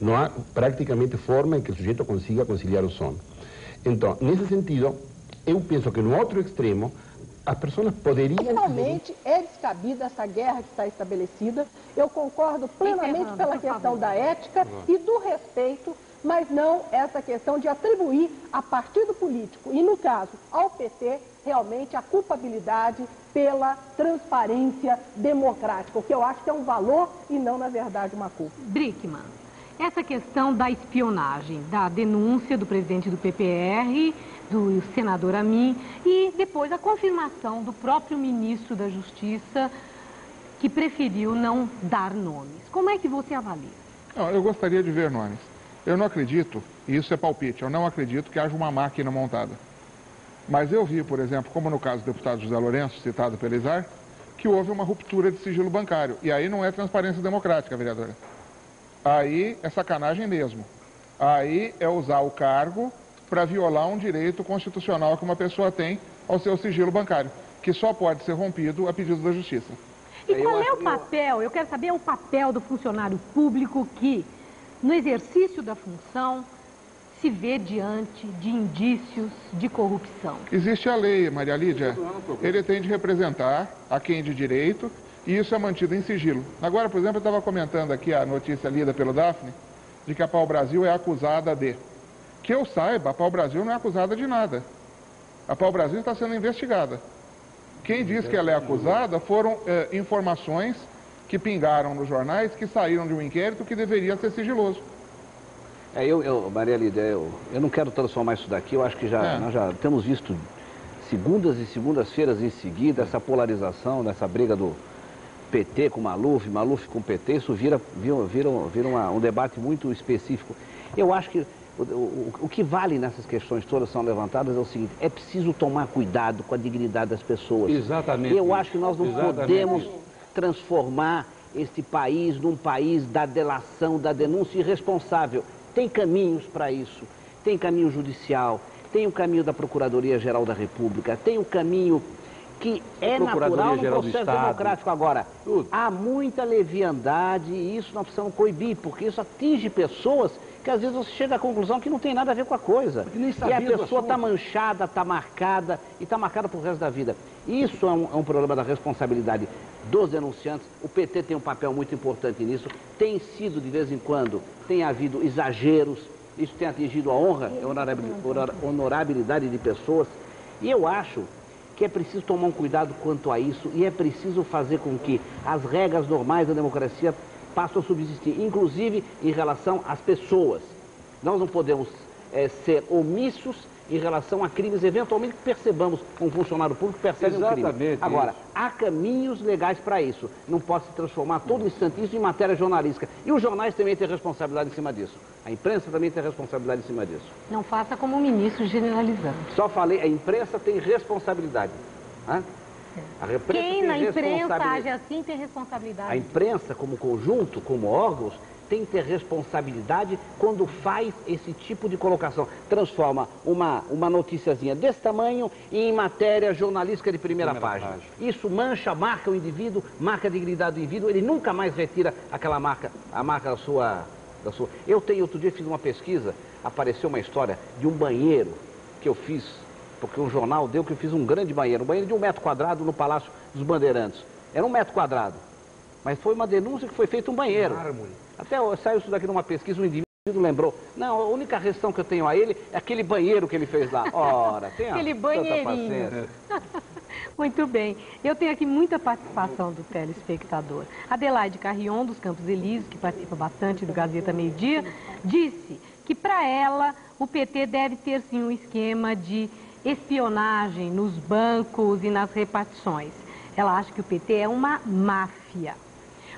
Não há praticamente forma em que o sujeito consiga conciliar o sono. Então, nesse sentido, eu penso que no outro extremo, as pessoas poderiam... Finalmente, é descabida essa guerra que está estabelecida. Eu concordo plenamente pela questão da ética e do respeito, mas não essa questão de atribuir a partido político, e no caso, ao PT, realmente a culpabilidade pela transparência democrática, o que eu acho que é um valor e não, na verdade, uma culpa. Brickman, essa questão da espionagem, da denúncia do presidente do PPR, do senador Amin, e depois a confirmação do próprio ministro da Justiça, que preferiu não dar nomes. Como é que você avalia? Não, eu gostaria de ver nomes. Eu não acredito, e isso é palpite, eu não acredito que haja uma máquina montada. Mas eu vi, por exemplo, como no caso do deputado José Lourenço, citado pelo Izar, que houve uma ruptura de sigilo bancário. E aí não é transparência democrática, vereadora. Aí é sacanagem mesmo. Aí é usar o cargo para violar um direito constitucional que uma pessoa tem ao seu sigilo bancário, que só pode ser rompido a pedido da Justiça. E qual é o papel, eu quero saber o papel do funcionário público que, no exercício da função, se vê diante de indícios de corrupção? Existe a lei, Maria Lídia. Ele tem de representar a quem de direito e isso é mantido em sigilo. Agora, por exemplo, eu estava comentando aqui a notícia lida pelo Daphne de que a Pau Brasil é acusada de... Que eu saiba, a Pau Brasil não é acusada de nada. A Pau Brasil está sendo investigada. Quem diz que ela é acusada foram informações que pingaram nos jornais, que saíram de um inquérito que deveria ser sigiloso. Maria Lídia, eu não quero transformar isso daqui, eu acho que nós já temos visto segundas e segundas-feiras em seguida essa polarização, dessa briga do PT com Maluf, Maluf com PT, isso vira um debate muito específico. Eu acho que o que vale nessas questões todas são levantadas é o seguinte: é preciso tomar cuidado com a dignidade das pessoas. Exatamente. Eu acho que nós não podemos transformar este país num país da delação, da denúncia irresponsável. Tem caminhos para isso, tem caminho judicial, tem o caminho da Procuradoria-Geral da República, tem o caminho que é natural no processo democrático. Agora, há muita leviandade e isso nós precisamos coibir, porque isso atinge pessoas que às vezes você chega à conclusão que não tem nada a ver com a coisa. E a pessoa está manchada, está marcada e está marcada pro resto da vida. Isso é um problema da responsabilidade dos denunciantes. O PT tem um papel muito importante nisso. Tem sido, de vez em quando, tem havido exageros. Isso tem atingido a honra e a honorabilidade de pessoas. E eu acho que é preciso tomar um cuidado quanto a isso e é preciso fazer com que as regras normais da democracia passem a subsistir, inclusive em relação às pessoas. Nós não podemos ser omissos em relação a crimes, eventualmente percebamos um funcionário público percebe um crime. Agora, há caminhos legais para isso. Não pode se transformar todo instante isso em matéria jornalística. E os jornais também têm responsabilidade em cima disso. A imprensa também tem responsabilidade em cima disso. Não faça como o ministro generalizando. Só falei, a imprensa tem responsabilidade. Quem na imprensa age assim tem responsabilidade. A imprensa, como conjunto, como órgãos, tem que ter responsabilidade quando faz esse tipo de colocação. Transforma uma noticiazinha desse tamanho em matéria jornalística de primeira página. Isso marca o indivíduo, marca a dignidade do indivíduo, ele nunca mais retira aquela marca, a marca da sua... outro dia fiz uma pesquisa, apareceu uma história de um banheiro que eu fiz, porque um jornal deu que eu fiz um grande banheiro, um banheiro de 1 metro quadrado no Palácio dos Bandeirantes. Era 1 metro quadrado, mas foi uma denúncia que foi feito um banheiro. Até saiu isso daqui numa pesquisa, um indivíduo lembrou. Não, a única restrição que eu tenho a ele é aquele banheiro que ele fez lá. Ora, tem aquele banheirinho. Muito bem. Eu tenho aqui muita participação do telespectador. Adelaide Carrion, dos Campos Elíseos, que participa bastante do Gazeta Meio Dia, disse que para ela o PT deve ter sim um esquema de espionagem nos bancos e nas repartições. Ela acha que o PT é uma máfia.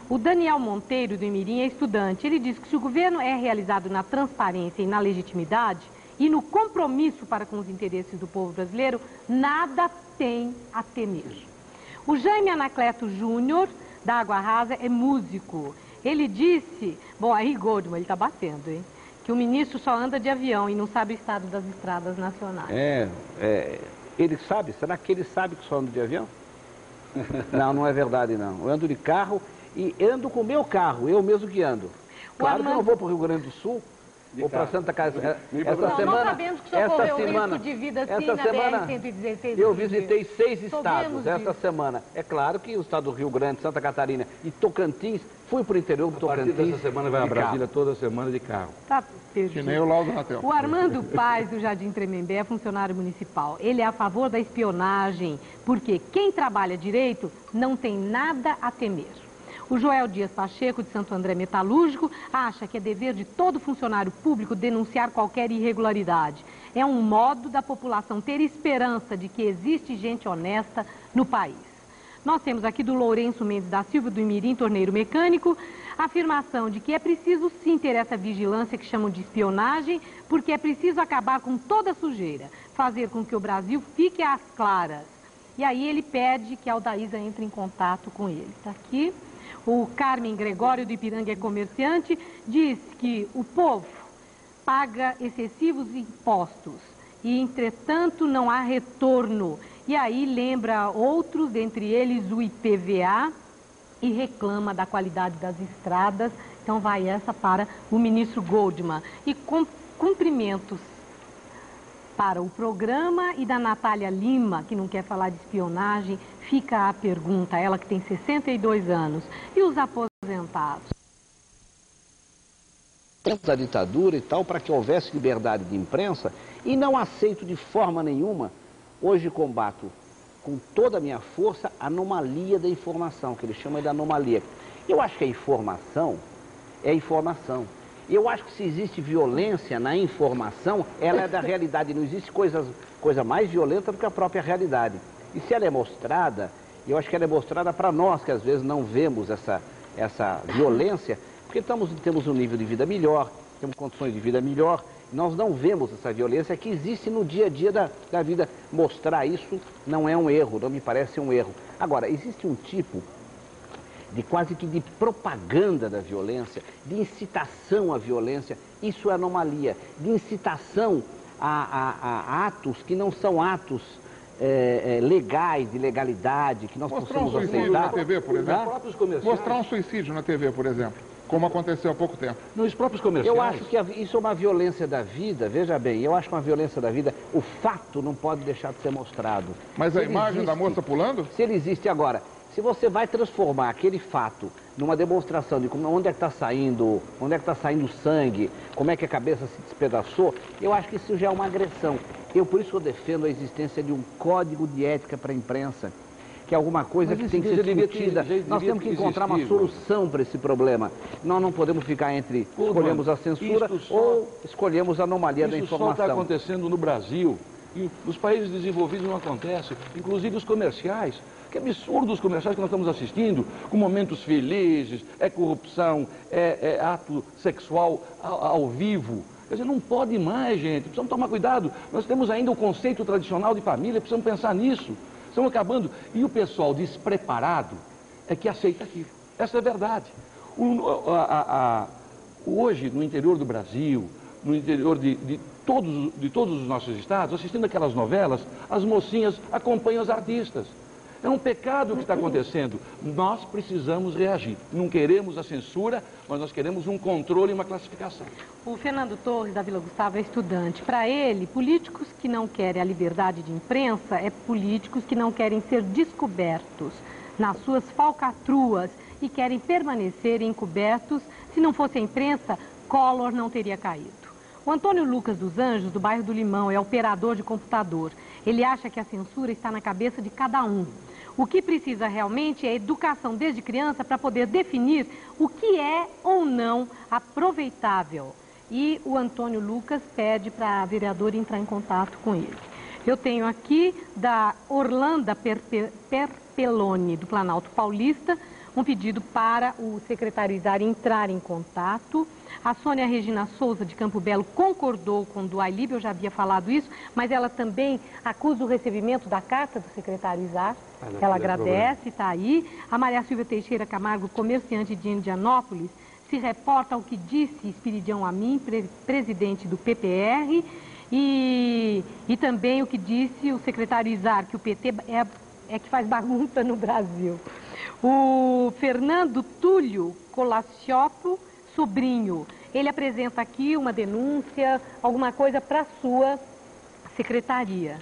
O Daniel Monteiro, do Imirim, é estudante. Ele diz que se o governo é realizado na transparência e na legitimidade e no compromisso para com os interesses do povo brasileiro, nada tem a temer. O Jaime Anacleto Júnior, da Água Rasa, é músico. Ele disse, bom, aí Goldman, ele está batendo, hein? Que o ministro só anda de avião e não sabe o estado das estradas nacionais. Ele sabe? Será que ele sabe que só anda de avião? Não, não é verdade, não. Eu ando de carro e ando com o meu carro, eu mesmo que ando. Claro que eu não vou para o Rio Grande do Sul. Ou para Santa Casa. Essa semana, nós sabemos que o senhor correu risco de vida assim na BR-116. Eu visitei 6 estados essa semana. É claro que o estado do Rio Grande, Santa Catarina e Tocantins, fui para o interior do Tocantins. A partir dessa semana vai a Brasília toda semana de carro. Tá perfeito. Que nem o Laudo Natel. O Armando Paz, do Jardim Tremembé, é funcionário municipal. Ele é a favor da espionagem, porque quem trabalha direito não tem nada a temer. O Joel Dias Pacheco, de Santo André Metalúrgico, acha que é dever de todo funcionário público denunciar qualquer irregularidade. É um modo da população ter esperança de que existe gente honesta no país. Nós temos aqui do Lourenço Mendes da Silva, do Imirim, torneiro mecânico, a afirmação de que é preciso sim ter essa vigilância que chamam de espionagem, porque é preciso acabar com toda a sujeira, fazer com que o Brasil fique às claras. E aí ele pede que a Aldaísa entre em contato com ele. Está aqui. O Carmen Gregório, do Ipiranga, é comerciante, diz que o povo paga excessivos impostos e, entretanto, não há retorno. E aí lembra outros, dentre eles o IPVA, e reclama da qualidade das estradas. Então vai essa para o ministro Goldman. E cumprimentos para o programa e da Natália Lima, que não quer falar de espionagem, fica a pergunta, ela que tem 62 anos, e os aposentados? Da ditadura e tal, para que houvesse liberdade de imprensa, e não aceito de forma nenhuma, hoje combato com toda a minha força a anomalia da informação, que eles chamam de anomalia. Eu acho que a informação é informação. Eu acho que se existe violência na informação, ela é da realidade. Não existe coisa mais violenta do que a própria realidade. E se ela é mostrada, eu acho que ela é mostrada para nós, que às vezes não vemos essa violência, porque temos um nível de vida melhor, temos condições de vida melhor, nós não vemos essa violência que existe no dia a dia da vida. Mostrar isso não é um erro, não me parece um erro. Agora, existe um tipo de quase que de propaganda da violência, de incitação à violência, isso é anomalia, de incitação a atos que não são atos legais, de legalidade, que nós possamos aceitar. Mostrar um suicídio na TV, por exemplo. Mostrar um suicídio na TV, por exemplo, como aconteceu há pouco tempo. Nos próprios comerciais. Eu acho que isso é uma violência da vida, veja bem, eu acho que uma violência da vida, o fato não pode deixar de ser mostrado. Mas a imagem da moça pulando? Se ele existe agora. Se você vai transformar aquele fato numa demonstração de onde é que está saindo o sangue, como é que a cabeça se despedaçou, eu acho que isso já é uma agressão. Por isso eu defendo a existência de um código de ética para a imprensa, que é alguma coisa que tem que ser discutida. Nós temos que encontrar uma solução para esse problema. Nós não podemos ficar entre escolhemos a censura ou escolhemos a anomalia da informação. Isso só está acontecendo no Brasil. E nos países desenvolvidos não acontece, inclusive os comerciais. Que absurdo os comerciais que nós estamos assistindo, com momentos felizes, é corrupção, é ato sexual ao vivo. Quer dizer, não pode mais, gente, precisamos tomar cuidado. Nós temos ainda o conceito tradicional de família, precisamos pensar nisso. Estamos acabando. E o pessoal despreparado é que aceita aquilo. Essa é a verdade. Hoje, no interior do Brasil, no interior de todos os nossos estados, assistindo aquelas novelas, as mocinhas acompanham os artistas. É um pecado o que está acontecendo. Nós precisamos reagir. Não queremos a censura, mas nós queremos um controle e uma classificação. O Fernando Torres, da Vila Gustavo, é estudante. Para ele, políticos que não querem a liberdade de imprensa é políticos que não querem ser descobertos nas suas falcatruas e querem permanecer encobertos. Se não fosse a imprensa, Collor não teria caído. O Antônio Lucas dos Anjos, do bairro do Limão, é operador de computador. Ele acha que a censura está na cabeça de cada um. O que precisa realmente é educação desde criança para poder definir o que é ou não aproveitável. E o Antônio Lucas pede para a vereadora entrar em contato com ele. Eu tenho aqui da Orlando Perpeloni, do Planalto Paulista, um pedido para o secretário Izar entrar em contato. A Sônia Regina Souza, de Campo Belo, concordou com o Duailib, eu já havia falado isso, mas ela também acusa o recebimento da carta do secretário Izar. Ela agradece, está aí. A Maria Silvia Teixeira Camargo, comerciante de Indianópolis, se reporta ao que disse Espiridião Amin, presidente do PPR, e também o que disse o secretário Izar, que o PT é que faz bagunça no Brasil. O Fernando Túlio Colacciopo Sobrinho. Ele apresenta aqui uma denúncia, alguma coisa para a sua secretaria.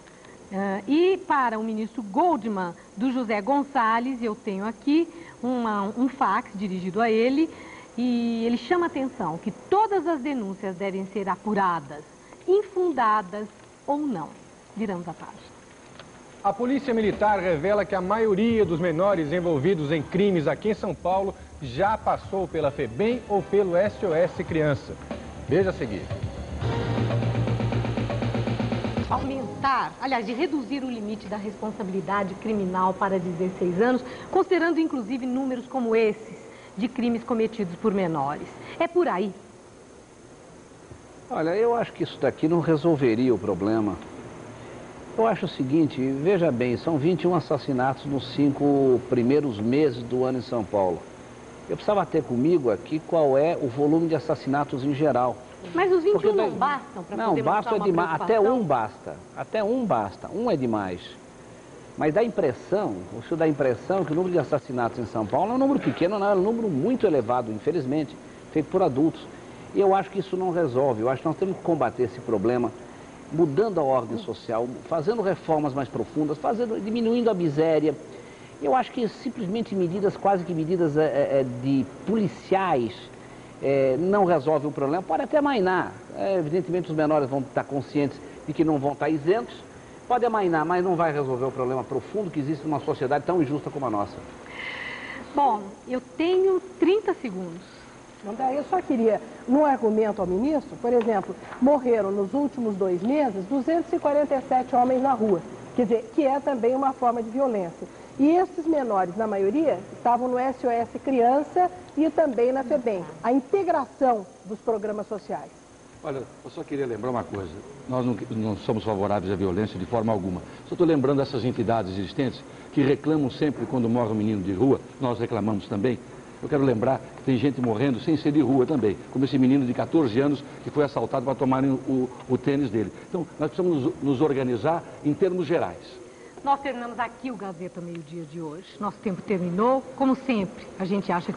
E para o ministro Goldman, do José Gonçalves, eu tenho aqui um fax dirigido a ele, e ele chama a atenção que todas as denúncias devem ser apuradas, infundadas ou não. Viramos a página. A Polícia Militar revela que a maioria dos menores envolvidos em crimes aqui em São Paulo já passou pela FEBEM ou pelo SOS Criança. Veja a seguir. De reduzir o limite da responsabilidade criminal para 16 anos, considerando inclusive números como esses de crimes cometidos por menores. É por aí? Olha, eu acho que isso daqui não resolveria o problema. Eu acho o seguinte, veja bem, são 21 assassinatos nos 5 primeiros meses do ano em São Paulo. Eu precisava ter comigo aqui qual é o volume de assassinatos em geral. Mas os 21 não bastam para poder basta é demais, até um basta, um é demais. Mas dá impressão, o senhor dá a impressão que o número de assassinatos em São Paulo é um número pequeno, não, é um número muito elevado, infelizmente, feito por adultos. E eu acho que isso não resolve, eu acho que nós temos que combater esse problema mudando a ordem social, fazendo reformas mais profundas, diminuindo a miséria. Eu acho que simplesmente medidas, quase que medidas de policiais, não resolve o problema, pode até amainar. Evidentemente os menores vão estar conscientes de que não vão estar isentos, pode amainar, mas não vai resolver o problema profundo que existe numa sociedade tão injusta como a nossa. Bom, eu tenho 30 segundos. André, eu só queria, num argumento ao ministro, por exemplo, morreram nos últimos 2 meses 247 homens na rua, quer dizer, que é também uma forma de violência. E esses menores, na maioria, estavam no SOS Criança e também na FEBEM, a integração dos programas sociais. Olha, eu só queria lembrar uma coisa, nós não somos favoráveis à violência de forma alguma. Só estou lembrando essas entidades existentes que reclamam sempre quando morre um menino de rua, nós reclamamos também. Eu quero lembrar que tem gente morrendo sem ser de rua também, como esse menino de 14 anos que foi assaltado para tomarem o tênis dele. Então, nós precisamos nos organizar em termos gerais. Nós terminamos aqui o Gazeta Meio Dia de hoje. Nosso tempo terminou. Como sempre, a gente acha que